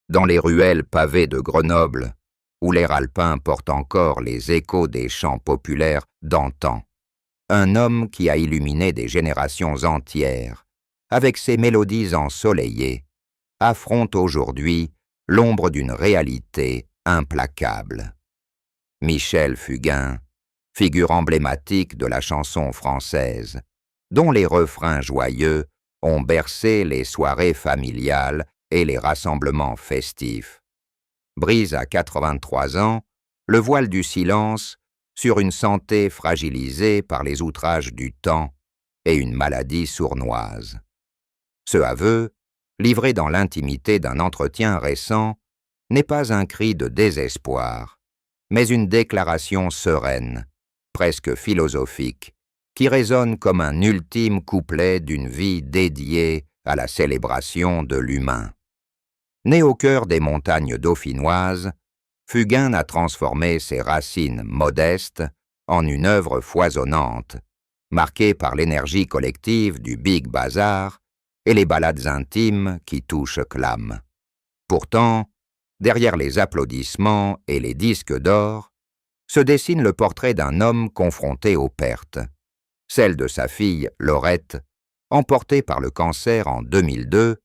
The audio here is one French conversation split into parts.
Dans les ruelles pavées de Grenoble, où l'air alpin porte encore les échos des chants populaires d'antan, un homme qui a illuminé des générations entières, avec ses mélodies ensoleillées, affronte aujourd'hui l'ombre d'une réalité implacable. Michel Fugain, figure emblématique de la chanson française, dont les refrains joyeux ont bercé les soirées familiales et les rassemblements festifs, brise à 83 ans le voile du silence sur une santé fragilisée par les outrages du temps et une maladie sournoise. Ce aveu, livré dans l'intimité d'un entretien récent, n'est pas un cri de désespoir, mais une déclaration sereine, presque philosophique, qui résonne comme un ultime couplet d'une vie dédiée à la célébration de l'humain. Né au cœur des montagnes dauphinoises, Fugain a transformé ses racines modestes en une œuvre foisonnante, marquée par l'énergie collective du Big Bazar et les ballades intimes qui touchent clame. Pourtant, derrière les applaudissements et les disques d'or, se dessine le portrait d'un homme confronté aux pertes, celle de sa fille Laurette, emportée par le cancer en 2002,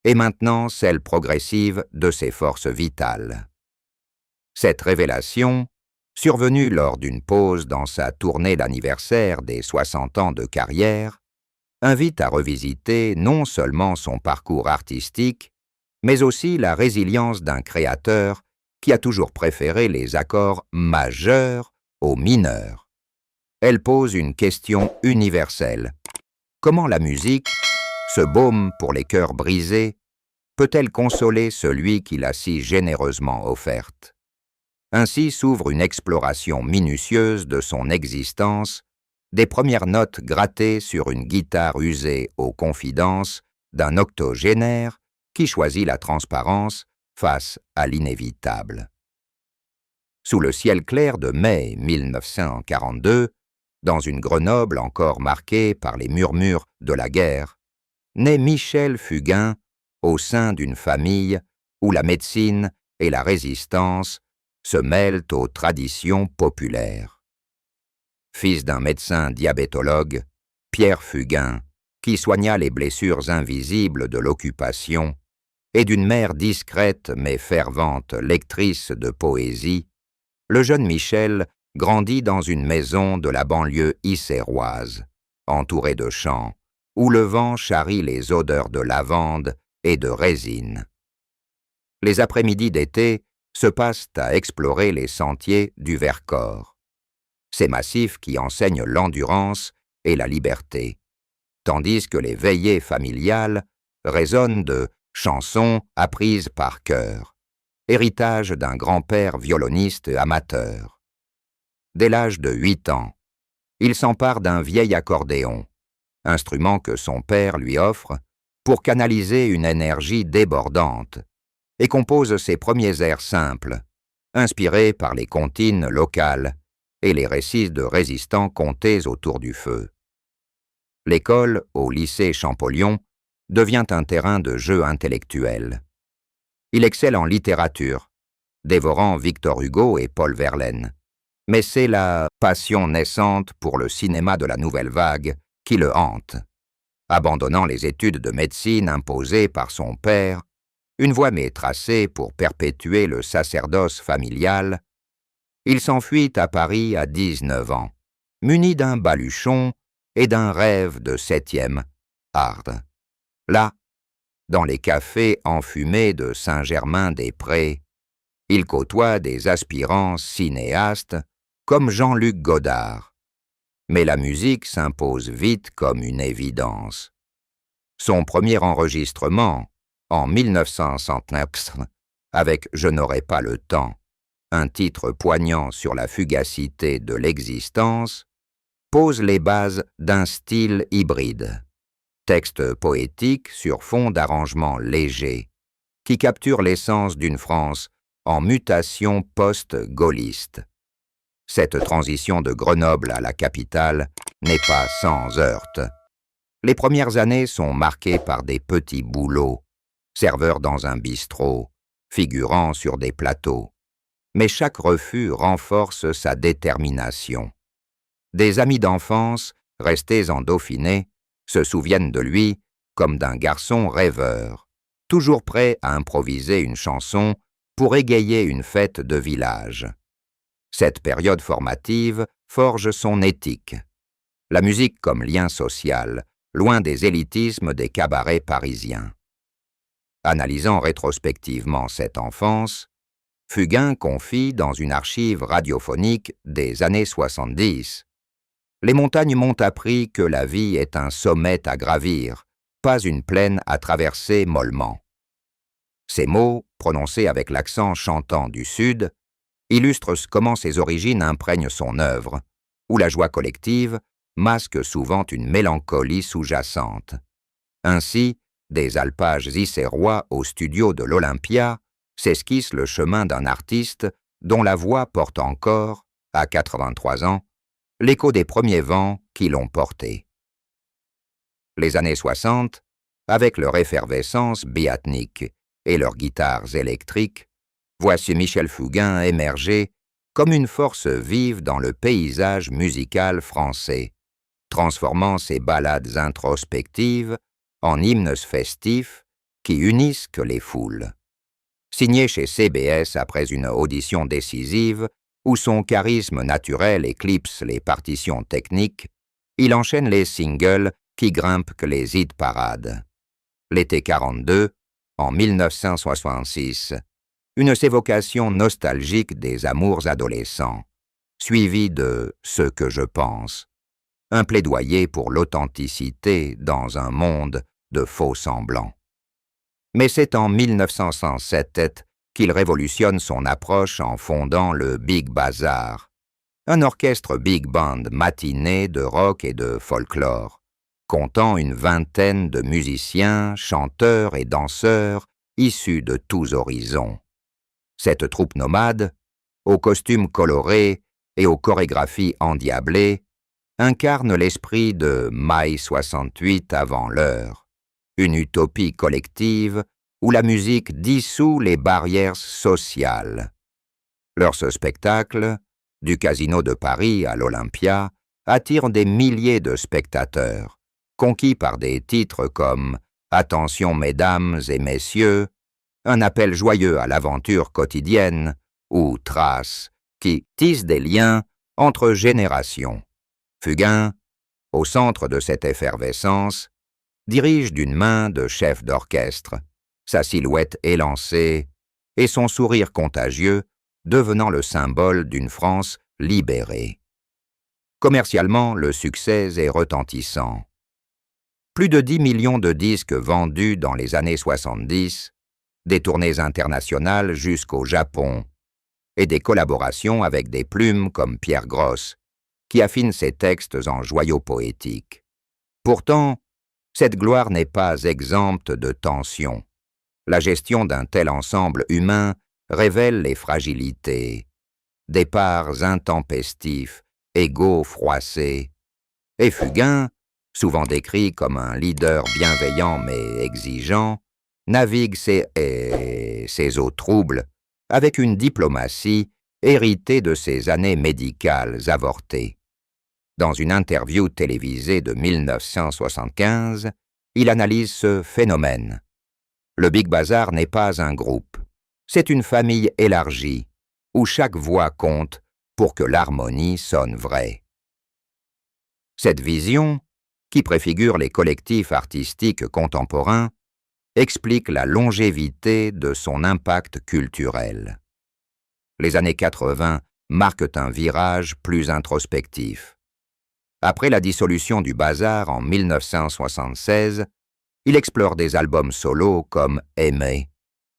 et maintenant celle progressive de ses forces vitales. Cette révélation, survenue lors d'une pause dans sa tournée d'anniversaire des 60 ans de carrière, invite à revisiter non seulement son parcours artistique, mais aussi la résilience d'un créateur qui a toujours préféré les accords majeurs aux mineurs. Elle pose une question universelle. Comment la musique, ce baume pour les cœurs brisés, peut-elle consoler celui qui l'a si généreusement offerte? Ainsi s'ouvre une exploration minutieuse de son existence, des premières notes grattées sur une guitare usée aux confidences d'un octogénaire qui choisit la transparence face à l'inévitable. Sous le ciel clair de mai 1942, dans une Grenoble encore marquée par les murmures de la guerre, naît Michel Fugain au sein d'une famille où la médecine et la résistance se mêlent aux traditions populaires. Fils d'un médecin diabétologue, Pierre Fugain, qui soigna les blessures invisibles de l'occupation, et d'une mère discrète mais fervente lectrice de poésie, le jeune Michel grandit dans une maison de la banlieue isséroise, entourée de champs, où le vent charrie les odeurs de lavande et de résine. Les après-midi d'été se passent à explorer les sentiers du Vercors, ces massifs qui enseignent l'endurance et la liberté, tandis que les veillées familiales résonnent de chansons apprises par cœur, héritage d'un grand-père violoniste amateur. Dès l'âge de 8 ans, il s'empare d'un vieil accordéon, instrument que son père lui offre pour canaliser une énergie débordante, et compose ses premiers airs simples, inspirés par les comptines locales et les récits de résistants contés autour du feu. L'école, au lycée Champollion, devient un terrain de jeu intellectuel. Il excelle en littérature, dévorant Victor Hugo et Paul Verlaine, mais c'est la passion naissante pour le cinéma de la nouvelle vague qui le hante. Abandonnant les études de médecine imposées par son père, une voie m'est tracée pour perpétuer le sacerdoce familial, il s'enfuit à Paris à 19 ans, muni d'un baluchon et d'un rêve de 7e art. Là, dans les cafés enfumés de Saint-Germain-des-Prés, il côtoie des aspirants cinéastes comme Jean-Luc Godard. Mais la musique s'impose vite comme une évidence. Son premier enregistrement, en 1969, avec Je n'aurai pas le temps, un titre poignant sur la fugacité de l'existence, pose les bases d'un style hybride. Texte poétique sur fond d'arrangements légers, qui capture l'essence d'une France en mutation post-gaulliste. Cette transition de Grenoble à la capitale n'est pas sans heurts. Les premières années sont marquées par des petits boulots, serveur dans un bistrot, figurant sur des plateaux. Mais chaque refus renforce sa détermination. Des amis d'enfance, restés en Dauphiné, se souviennent de lui comme d'un garçon rêveur, toujours prêt à improviser une chanson pour égayer une fête de village. Cette période formative forge son éthique. La musique comme lien social, loin des élitismes des cabarets parisiens. Analysant rétrospectivement cette enfance, Fugain confie dans une archive radiophonique des années 70 « Les montagnes m'ont appris que la vie est un sommet à gravir, pas une plaine à traverser mollement. » Ces mots, prononcés avec l'accent chantant du Sud, illustrent comment ses origines imprègnent son œuvre, où la joie collective masque souvent une mélancolie sous-jacente. Ainsi, des alpages icérois au studio de l'Olympia s'esquisse le chemin d'un artiste dont la voix porte encore, à 83 ans, l'écho des premiers vents qui l'ont porté. Les années 60, avec leur effervescence béatnique et leurs guitares électriques, voici Michel Fugain émerger comme une force vive dans le paysage musical français, transformant ses ballades introspectives en hymnes festifs qui unissent les foules. Signé chez CBS après une audition décisive où son charisme naturel éclipse les partitions techniques, il enchaîne les singles qui grimpent les hit-parades. L'été 42, en 1966, une évocation nostalgique des amours adolescents, suivie de « Ce que je pense », un plaidoyer pour l'authenticité dans un monde de faux semblants. Mais c'est en 1907 qu'il révolutionne son approche en fondant le Big Bazar, un orchestre big band matiné de rock et de folklore, comptant une vingtaine de musiciens, chanteurs et danseurs issus de tous horizons. Cette troupe nomade, aux costumes colorés et aux chorégraphies endiablées, incarne l'esprit de Mai 68 avant l'heure, une utopie collective où la musique dissout les barrières sociales. Leur spectacle, du Casino de Paris à l'Olympia, attire des milliers de spectateurs, conquis par des titres comme « Attention mesdames et messieurs », un appel joyeux à l'aventure quotidienne, ou « Traces », qui tissent des liens entre générations. Fugain, au centre de cette effervescence, dirige d'une main de chef d'orchestre, sa silhouette élancée et son sourire contagieux devenant le symbole d'une France libérée. Commercialement, le succès est retentissant. Plus de 10 millions de disques vendus dans les années 70, des tournées internationales jusqu'au Japon, et des collaborations avec des plumes comme Pierre Gross, qui affine ses textes en joyaux poétiques. Pourtant, cette gloire n'est pas exempte de tensions. La gestion d'un tel ensemble humain révèle les fragilités, départs intempestifs, égos froissés. Et Fugain, souvent décrit comme un leader bienveillant mais exigeant, navigue ses eaux troubles avec une diplomatie héritée de ses années médicales avortées. Dans une interview télévisée de 1975, il analyse ce phénomène. Le Big Bazar n'est pas un groupe, c'est une famille élargie, où chaque voix compte pour que l'harmonie sonne vraie. Cette vision, qui préfigure les collectifs artistiques contemporains, explique la longévité de son impact culturel. Les années 80 marquent un virage plus introspectif. Après la dissolution du Bazar en 1976, il explore des albums solos comme « Aimer »,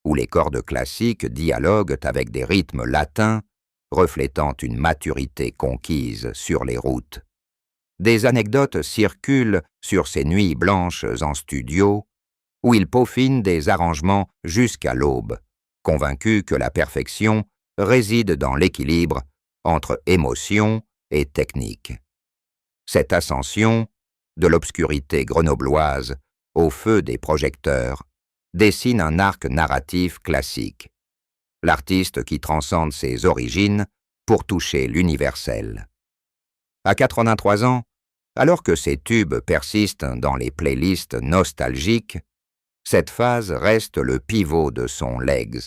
où les cordes classiques dialoguent avec des rythmes latins, reflétant une maturité conquise sur les routes. Des anecdotes circulent sur ces nuits blanches en studio, où il peaufine des arrangements jusqu'à l'aube, convaincu que la perfection réside dans l'équilibre entre émotion et technique. Cette ascension, de l'obscurité grenobloise au feu des projecteurs, dessine un arc narratif classique. l'artiste qui transcende ses origines pour toucher l'universel. À 83 ans, alors que ses tubes persistent dans les playlists nostalgiques, cette phase reste le pivot de son legs,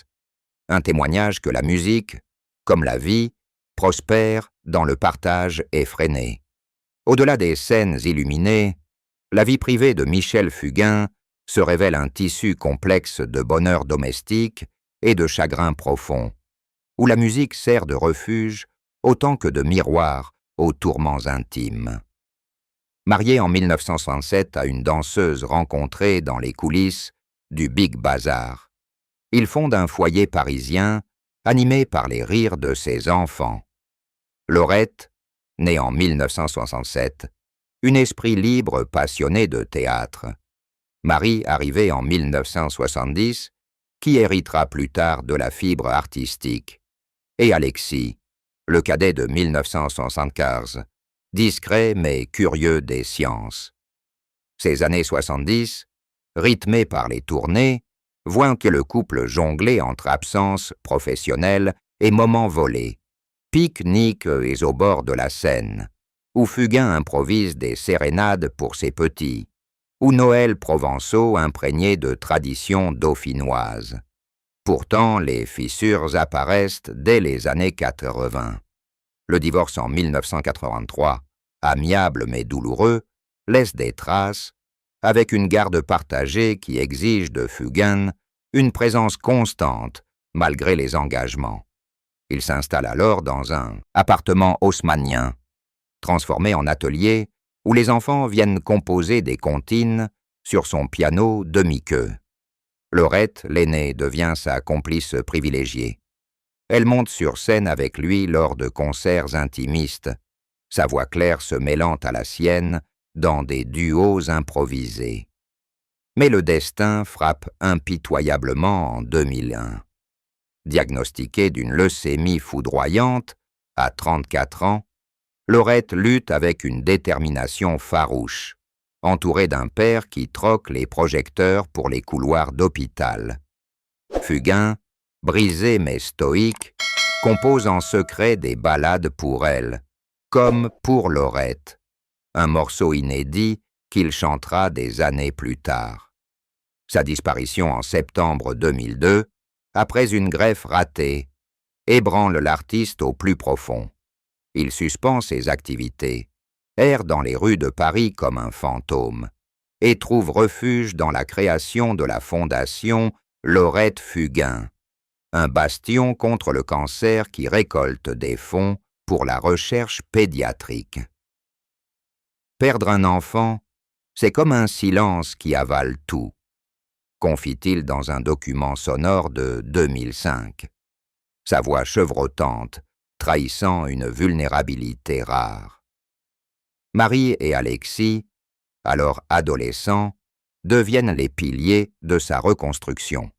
un témoignage que la musique, comme la vie, prospère dans le partage effréné. Au-delà des scènes illuminées, la vie privée de Michel Fugain se révèle un tissu complexe de bonheur domestique et de chagrin profond, où la musique sert de refuge autant que de miroir aux tourments intimes. Marié en 1967 à une danseuse rencontrée dans les coulisses du Big Bazar, il fonde un foyer parisien animé par les rires de ses enfants. Laurette, née en 1967, une esprit libre passionné de théâtre. Marie, arrivée en 1970, qui héritera plus tard de la fibre artistique. Et Alexis, le cadet de 1975, discret mais curieux des sciences. Ces années 70, rythmées par les tournées, voient que le couple jonglait entre absences professionnelles et moments volés, pique-niques et au bord de la Seine, où Fugain improvise des sérénades pour ses petits, ou Noël provençaux imprégnés de traditions dauphinoises. Pourtant, les fissures apparaissent dès les années 80. Le divorce en 1983, amiable mais douloureux, laisse des traces, avec une garde partagée qui exige de Fugain une présence constante malgré les engagements. Il s'installe alors dans un appartement haussmannien, transformé en atelier où les enfants viennent composer des comptines sur son piano demi-queue. Laurette, l'aînée, devient sa complice privilégiée. Elle monte sur scène avec lui lors de concerts intimistes, sa voix claire se mêlant à la sienne dans des duos improvisés. Mais le destin frappe impitoyablement en 2001. Diagnostiquée d'une leucémie foudroyante, à 34 ans, Laurette lutte avec une détermination farouche, entourée d'un père qui troque les projecteurs pour les couloirs d'hôpital. Fugain, brisé mais stoïque, compose en secret des ballades pour elle, comme pour Laurette, un morceau inédit qu'il chantera des années plus tard. Sa disparition en septembre 2002, après une greffe ratée, ébranle l'artiste au plus profond. Il suspend ses activités, erre dans les rues de Paris comme un fantôme, et trouve refuge dans la création de la fondation Laurette Fugain, un bastion contre le cancer qui récolte des fonds pour la recherche pédiatrique. Perdre un enfant, c'est comme un silence qui avale tout, confie-t-il dans un document sonore de 2005. Sa voix chevrotante, trahissant une vulnérabilité rare. Marie et Alexis, alors adolescents, deviennent les piliers de sa reconstruction.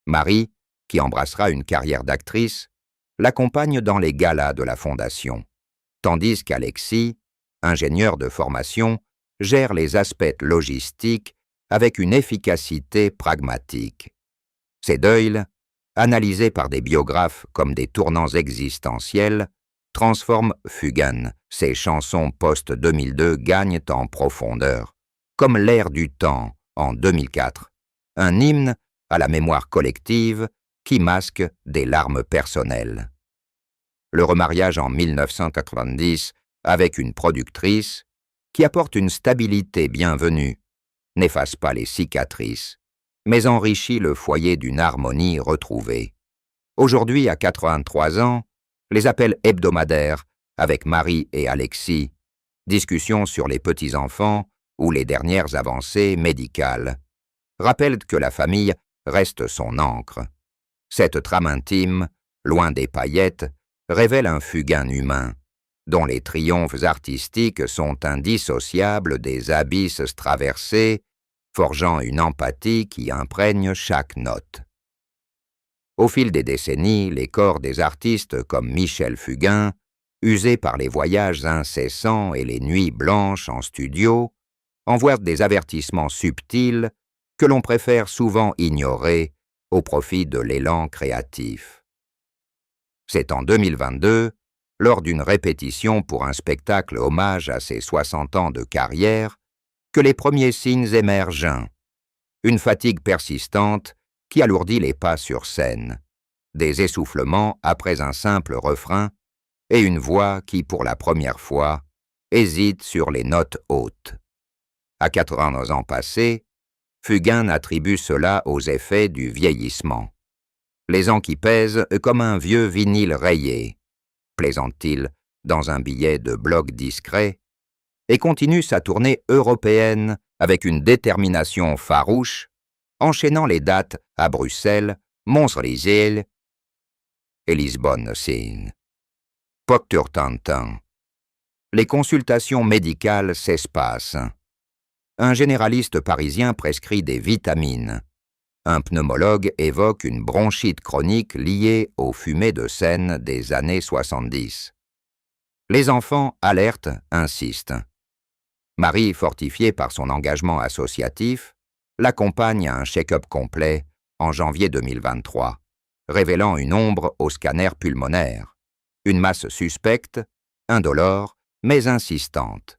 Marie, qui embrassera une carrière d'actrice, l'accompagne dans les galas de la Fondation, tandis qu'Alexis, ingénieur de formation, gère les aspects logistiques avec une efficacité pragmatique. Ces deuils, analysés par des biographes comme des tournants existentiels, transforment Fugain. Ses chansons post-2002 gagnent en profondeur, comme L'air du temps en 2004, un hymne à la mémoire collective qui masque des larmes personnelles. Le remariage en 1990 avec une productrice qui apporte une stabilité bienvenue, n'efface pas les cicatrices, mais enrichit le foyer d'une harmonie retrouvée. Aujourd'hui, à 83 ans, les appels hebdomadaires avec Marie et Alexis, discussions sur les petits-enfants ou les dernières avancées médicales, rappellent que la famille reste son ancre. Cette trame intime, loin des paillettes, révèle un Fugain humain, dont les triomphes artistiques sont indissociables des abysses traversés, forgeant une empathie qui imprègne chaque note. Au fil des décennies, les corps des artistes comme Michel Fugain, usés par les voyages incessants et les nuits blanches en studio, envoient des avertissements subtils que l'on préfère souvent ignorer au profit de l'élan créatif. C'est en 2022, lors d'une répétition pour un spectacle hommage à ses 60 ans de carrière, que les premiers signes émergent. Une fatigue persistante qui alourdit les pas sur scène, des essoufflements après un simple refrain et une voix qui, pour la première fois, hésite sur les notes hautes. À 80 ans passés, Fugain attribue cela aux effets du vieillissement. Les ans qui pèsent comme un vieux vinyle rayé, plaisante-t-il dans un billet de blog discret, et continue sa tournée européenne avec une détermination farouche, enchaînant les dates à Bruxelles, Mons-Rizel et Lisbonne. Pocturtantin. Les consultations médicales s'espacent. Un généraliste parisien prescrit des vitamines. Un pneumologue évoque une bronchite chronique liée aux fumées de Seine des années 70. Les enfants alertes insistent. Marie, fortifiée par son engagement associatif, l'accompagne à un check-up complet en janvier 2023, révélant une ombre au scanner pulmonaire, une masse suspecte, indolore, mais insistante.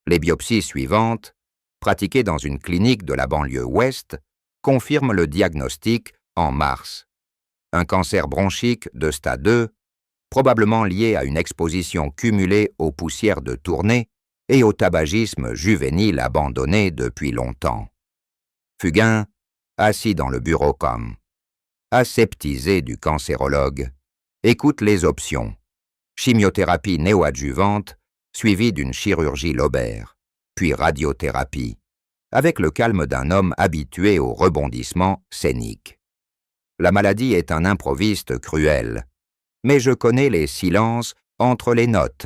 Les biopsies suivantes, pratiquées dans une clinique de la banlieue ouest, confirment le diagnostic en mars. Un cancer bronchique de stade 2, probablement lié à une exposition cumulée aux poussières de Tournai et au tabagisme juvénile abandonné depuis longtemps. Fugain, assis dans le bureau aseptisé du cancérologue, écoute les options. Chimiothérapie néoadjuvante, suivie d'une chirurgie lobaire, puis radiothérapie, avec le calme d'un homme habitué aux rebondissements scéniques. La maladie est un improviste cruel, mais je connais les silences entre les notes,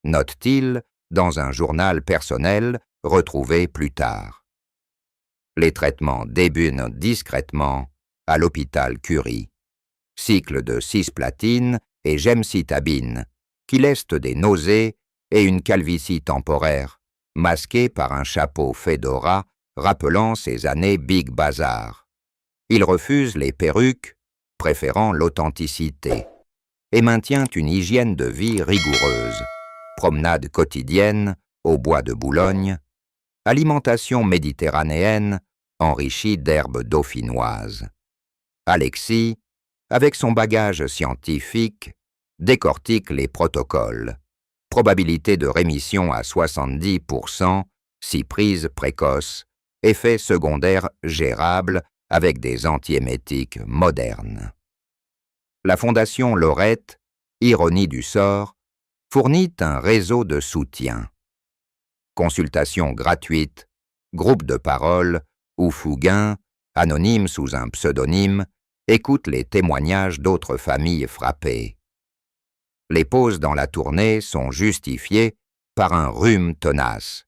note-t-il dans un journal personnel retrouvé plus tard. Les traitements débutent discrètement à l'hôpital Curie. Cycle de cisplatine et gemcitabine, qui laissent des nausées et une calvitie temporaire, masquée par un chapeau fedora rappelant ses années Big Bazar. Il refuse les perruques, préférant l'authenticité, et maintient une hygiène de vie rigoureuse, promenade quotidienne au bois de Boulogne, alimentation méditerranéenne enrichie d'herbes dauphinoises. Alexis, avec son bagage scientifique, décortique les protocoles. Probabilité de rémission à 70%, si prise précoce, effet secondaire gérable avec des antiémétiques modernes. La Fondation Lorette, ironie du sort, fournit un réseau de soutien. Consultation gratuite, groupe de parole où Fugain, anonyme sous un pseudonyme, écoute les témoignages d'autres familles frappées. Les pauses dans la tournée sont justifiées par un rhume tenace.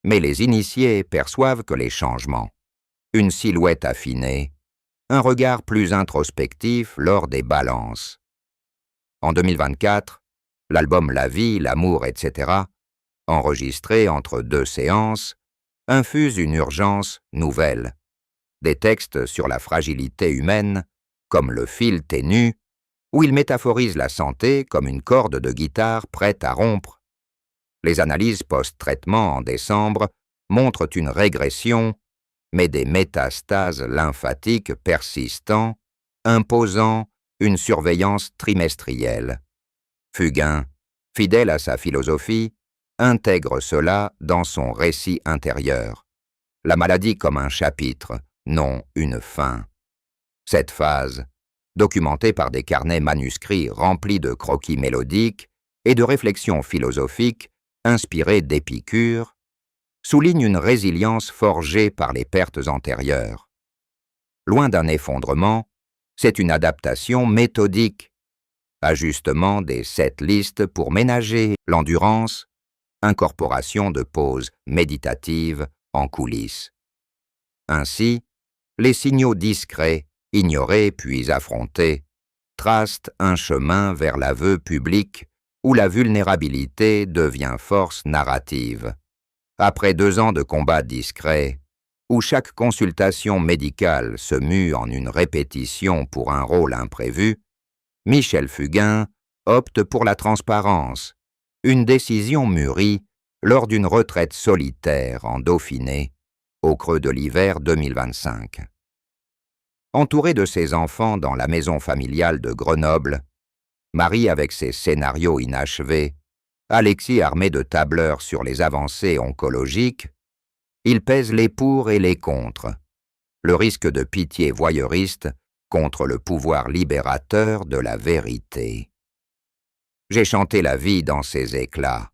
Mais les initiés perçoivent que les changements, une silhouette affinée, un regard plus introspectif lors des balances. En 2024, l'album La vie, l'amour, etc., enregistré entre 2 séances, infuse une urgence nouvelle. Des textes sur la fragilité humaine, comme le fil ténu, où il métaphorise la santé comme une corde de guitare prête à rompre. Les analyses post-traitement en décembre montrent une régression, mais des métastases lymphatiques persistant, imposant une surveillance trimestrielle. Fugain, fidèle à sa philosophie, intègre cela dans son récit intérieur. La maladie comme un chapitre, non une fin. Cette phase, documentée par des carnets manuscrits remplis de croquis mélodiques et de réflexions philosophiques inspirées d'Épicure, souligne une résilience forgée par les pertes antérieures. Loin d'un effondrement, c'est une adaptation méthodique, ajustement des set-lists pour ménager l'endurance, incorporation de pauses méditatives en coulisses. Ainsi, les signaux discrets, ignorés puis affrontés, tracent un chemin vers l'aveu public où la vulnérabilité devient force narrative. Après 2 ans de combats discrets, où chaque consultation médicale se mue en une répétition pour un rôle imprévu, Michel Fugain opte pour la transparence, une décision mûrie lors d'une retraite solitaire en Dauphiné, au creux de l'hiver 2025. Entourée de ses enfants dans la maison familiale de Grenoble, Marie avec ses scénarios inachevés, Alexis armé de tableurs sur les avancées oncologiques, il pèse les pour et les contre, le risque de pitié voyeuriste contre le pouvoir libérateur de la vérité. J'ai chanté la vie dans ses éclats.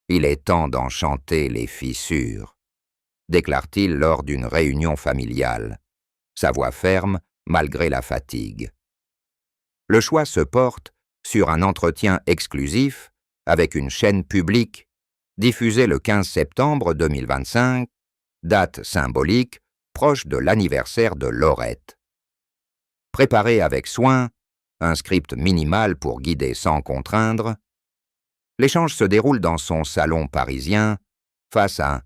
Il est temps d'en chanter les fissures, déclare-t-il lors d'une réunion familiale, sa voix ferme malgré la fatigue. Le choix se porte sur un entretien exclusif avec une chaîne publique, diffusé le 15 septembre 2025, date symbolique proche de l'anniversaire de Laurette. Préparé avec soin, un script minimal pour guider sans contraindre, l'échange se déroule dans son salon parisien, face à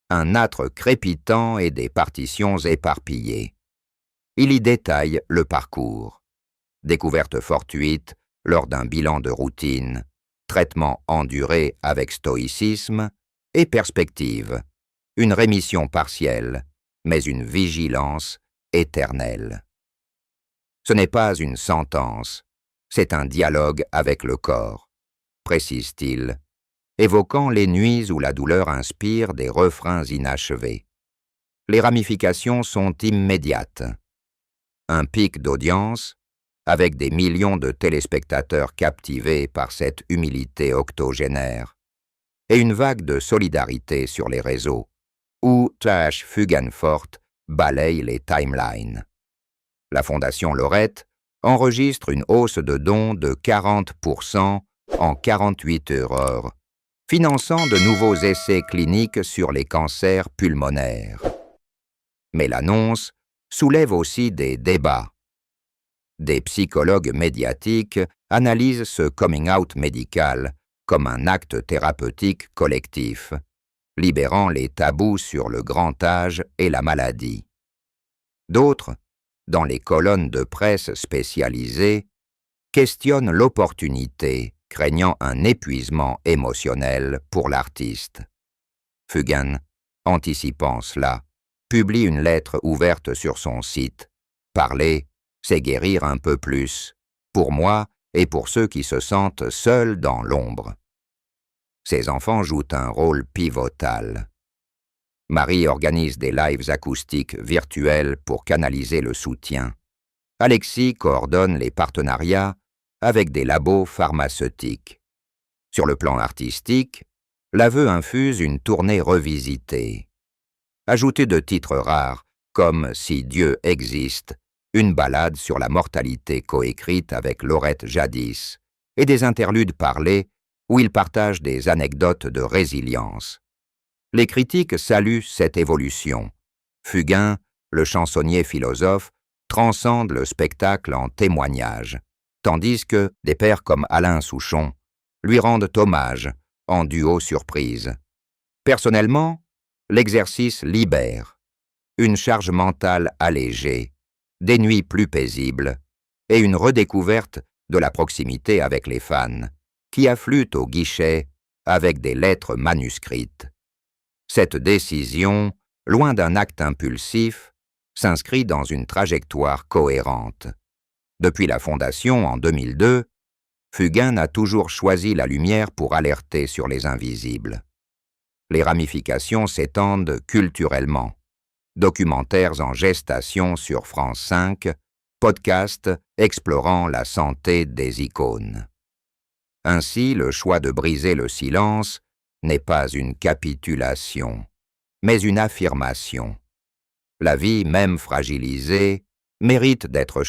un âtre crépitant et des partitions éparpillées. Il y détaille le parcours. Découverte fortuite lors d'un bilan de routine, traitement enduré avec stoïcisme et perspective, une rémission partielle, mais une vigilance éternelle. Ce n'est pas une sentence, c'est un dialogue avec le corps, précise-t-il, évoquant les nuits où la douleur inspire des refrains inachevés. Les ramifications sont immédiates. Un pic d'audience, avec des millions de téléspectateurs captivés par cette humilité octogénaire, et une vague de solidarité sur les réseaux, où Trash Fugainfort balaye les timelines. La Fondation Laurette enregistre une hausse de dons de 40% en 48 heures, finançant de nouveaux essais cliniques sur les cancers pulmonaires. Mais l'annonce soulève aussi des débats. Des psychologues médiatiques analysent ce coming-out médical comme un acte thérapeutique collectif, libérant les tabous sur le grand âge et la maladie. D'autres, dans les colonnes de presse spécialisées, questionnent l'opportunité, craignant un épuisement émotionnel pour l'artiste. Fugain, anticipant cela, publie une lettre ouverte sur son site. Parler, c'est guérir un peu plus, pour moi et pour ceux qui se sentent seuls dans l'ombre. Ses enfants jouent un rôle pivotal. Marie organise des lives acoustiques virtuels pour canaliser le soutien. Alexis coordonne les partenariats avec des labos pharmaceutiques. Sur le plan artistique, l'aveu infuse une tournée revisitée. Ajoutez de titres rares, comme Si Dieu existe, une ballade sur la mortalité coécrite avec Laurette jadis, et des interludes parlés où il partage des anecdotes de résilience. Les critiques saluent cette évolution. Fugain, le chansonnier philosophe, transcende le spectacle en témoignage, tandis que des pairs comme Alain Souchon lui rendent hommage en duo surprise. Personnellement, l'exercice libère, une charge mentale allégée, des nuits plus paisibles et une redécouverte de la proximité avec les fans, qui affluent au guichet avec des lettres manuscrites. Cette décision, loin d'un acte impulsif, s'inscrit dans une trajectoire cohérente. Depuis la fondation en 2002, Fugain a toujours choisi la lumière pour alerter sur les invisibles. Les ramifications s'étendent culturellement. Documentaires en gestation sur France 5, podcasts explorant la santé des icônes. Ainsi, le choix de briser le silence n'est pas une capitulation, mais une affirmation. La vie, même fragilisée, mérite d'être